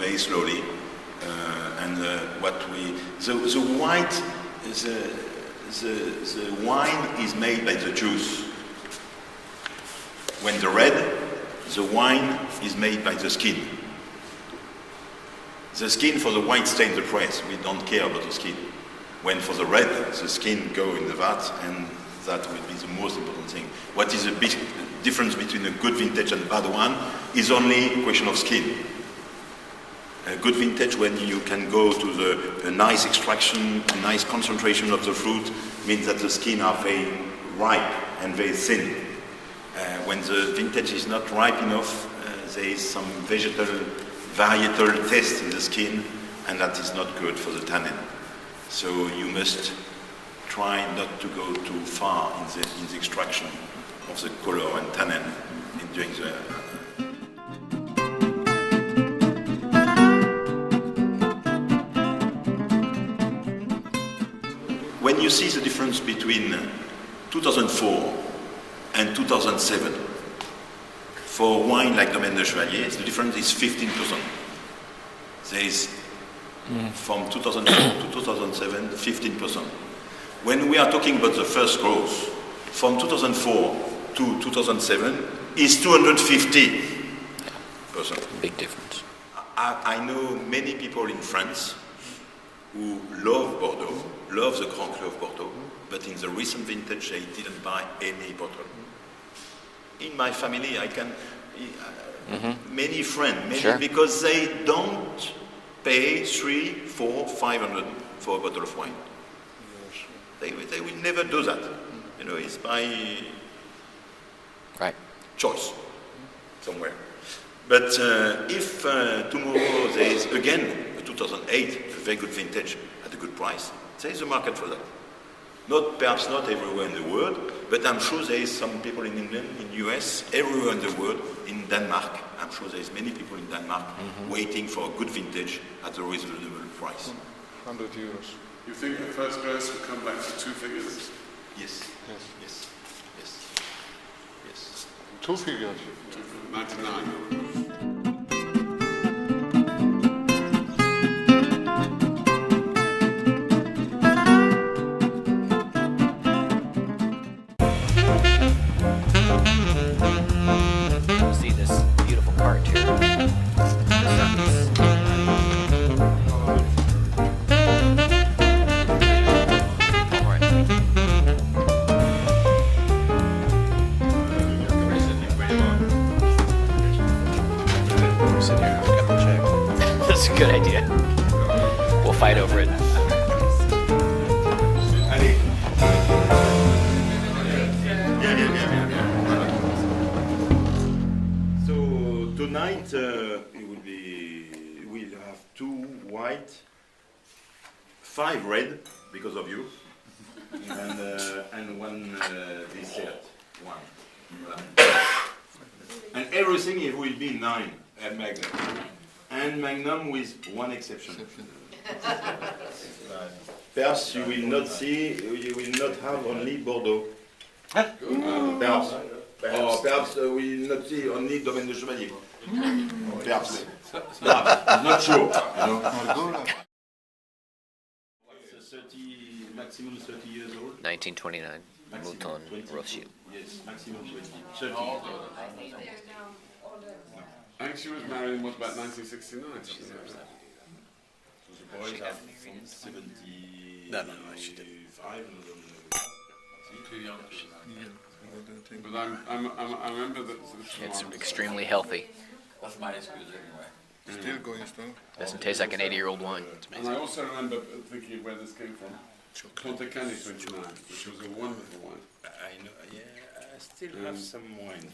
very slowly. The white, the wine is made by the juice. When the red, the wine is made by the skin. The skin for the white stains the press. We don't care about the skin. When for the red, the skin go in the vat, and that will be the most important thing. What is the big difference between a good vintage and a bad one is only a question of skin. A good vintage, when you can go to a nice extraction, a nice concentration of the fruit, means that the skin are very ripe and very thin. When the vintage is not ripe enough, there is some varietal taste in the skin, and that is not good for the tannin. So you must try not to go too far in the extraction of the color and tannin during the. When you see the difference between 2004 and 2007, for wine like Domaine de Chevalier, the difference is 15%. There is, from 2004 to 2007, 15%. When we are talking about the first growth, from 2004 to 2007, is 250%. Big difference. I know many people in France who love Bordeaux, love the Grands Crus of Bordeaux, but in the recent vintage they didn't buy any bottle. In my family, I can, many friends, Sure. because they don't pay 300, 400, 500 for a bottle of wine. They will never do that. You know, it's by choice somewhere. But if tomorrow there is again a 2008, a very good vintage at a good price, there is a market for that. Perhaps not everywhere in the world, but I'm sure there is some people in England, in US, everywhere in the world, in Denmark. I'm sure there is many people in Denmark waiting for a good vintage at a reasonable price. 100 euros. You think the first price will come back to two figures? Yes. Yes. Two figures. 99. See this beautiful cart here. That's a good idea. We'll fight over it. So tonight we'll have 2 white, 5 red because of you, and 1 dessert one. And everything it will be 9 at Magnum. And Magnum with 1 exception. Perhaps you will not have only Bordeaux. Perhaps. Or perhaps we will not see only Domaine de Chevalier. Perhaps. Not sure. You know. Maximum 30 years old. 1929, Mouton Rothschild. Yes, maximum 30. I think she was married in about 1969, something like that. So the boys are from 70. No, she didn't. Too young. But I remember that It's extremely healthy. That's my excuse anyway. Still going strong. Doesn't taste like an 80-year-old wine. It's And amazing. I also remember thinking where this came from. Ponticani 29, which was a wonderful wine. I know, yeah, I still have some wine.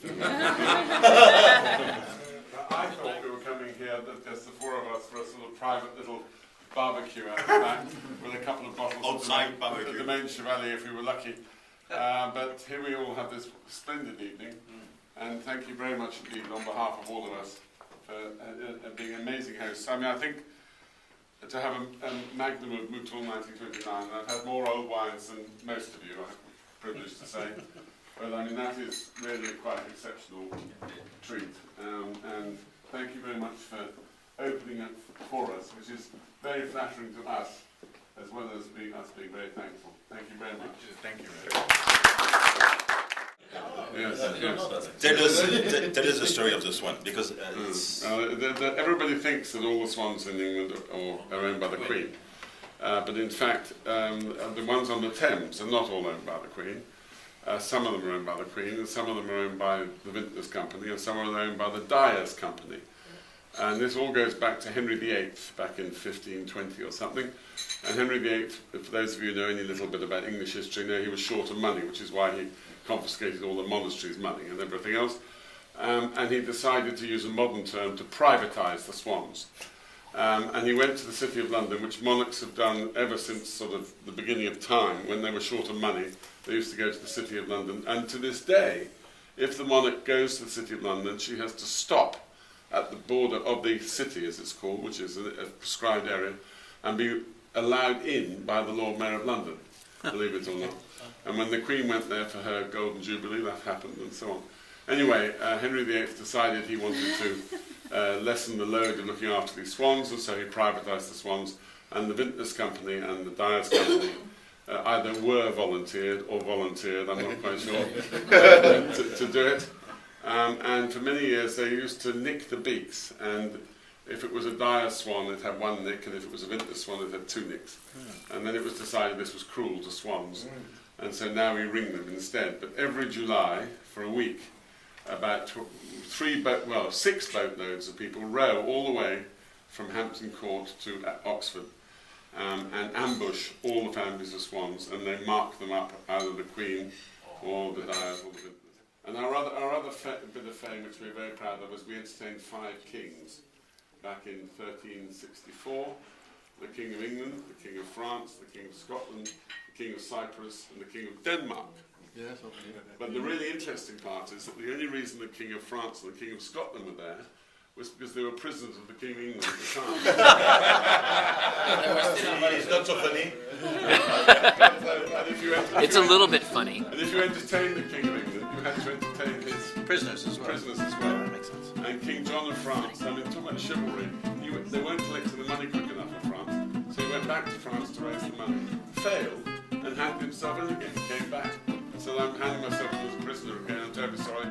I thought we were coming here, just the 4 of us, for a sort of private little barbecue out the back with a couple of bottles Outside of barbecue. the Domaine de Chevalier if we were lucky. But here we all have this splendid evening, and thank you very much indeed on behalf of all of us for being amazing hosts. I mean, I think to have a magnum of Mouton 1929, I've had more old wines than most of you, I'm privileged to say. But I mean, that is really quite an exceptional treat. And thank you very much for opening it for us, which is very flattering to us, as well as us being very thankful. Thank you very much. Thank you. Yes, Tell us the story of the swan, because everybody thinks that all the swans in England are owned by the Queen. But in fact, the ones on the Thames are not all owned by the Queen. Some of them are owned by the Queen, and some of them are owned by the Vintners Company, and some are owned by the Dyers Company. And this all goes back to Henry VIII, back in 1520 or something. And Henry VIII, for those of you who know any little bit about English history, know he was short of money, which is why he confiscated all the monasteries' money and everything else. And he decided to use a modern term to privatise the swans. And he went to the City of London, which monarchs have done ever since sort of the beginning of time. When they were short of money, they used to go to the City of London. And to this day, if the monarch goes to the City of London, she has to stop at the border of the city, as it's called, which is a prescribed area, and be allowed in by the Lord Mayor of London, believe it or not. And when the Queen went there for her Golden Jubilee, that happened, and so on. Anyway, Henry VIII decided he wanted to lessen the load of looking after these swans, and so he privatised the swans, and the Vintners Company and the Dyers Company either were volunteered or volunteered, I'm not quite sure, to do it. And for many years they used to nick the beaks, and if it was a Dyer swan it had one nick, and if it was a Vintner swan it had two nicks. And then it was decided this was cruel to swans, and so now we ring them instead. But every July, for a week, about 6 boatloads of people row all the way from Hampton Court to Oxford, and ambush all the families of swans, and they mark them up, either the Queen or the Dyers or the Vintners. And our other bit of fame, which we're very proud of, was we entertained 5 kings back in 1364. The King of England, the King of France, the King of Scotland, the King of Cyprus, and the King of Denmark. Yes, okay. But the really interesting part is that the only reason the King of France and the King of Scotland were there was because they were prisoners of the King of England at the time. it's not so funny. It's a little bit funny. And if you entertained the King of England, you had to entertain his Prisoners as well. That makes sense. And King John of France, I mean, talking about chivalry, they weren't collecting the money quick enough in France, so he went back to France to raise the money, failed, and handed himself in again, came back. So I'm handing myself in as a prisoner again. I'm terribly sorry.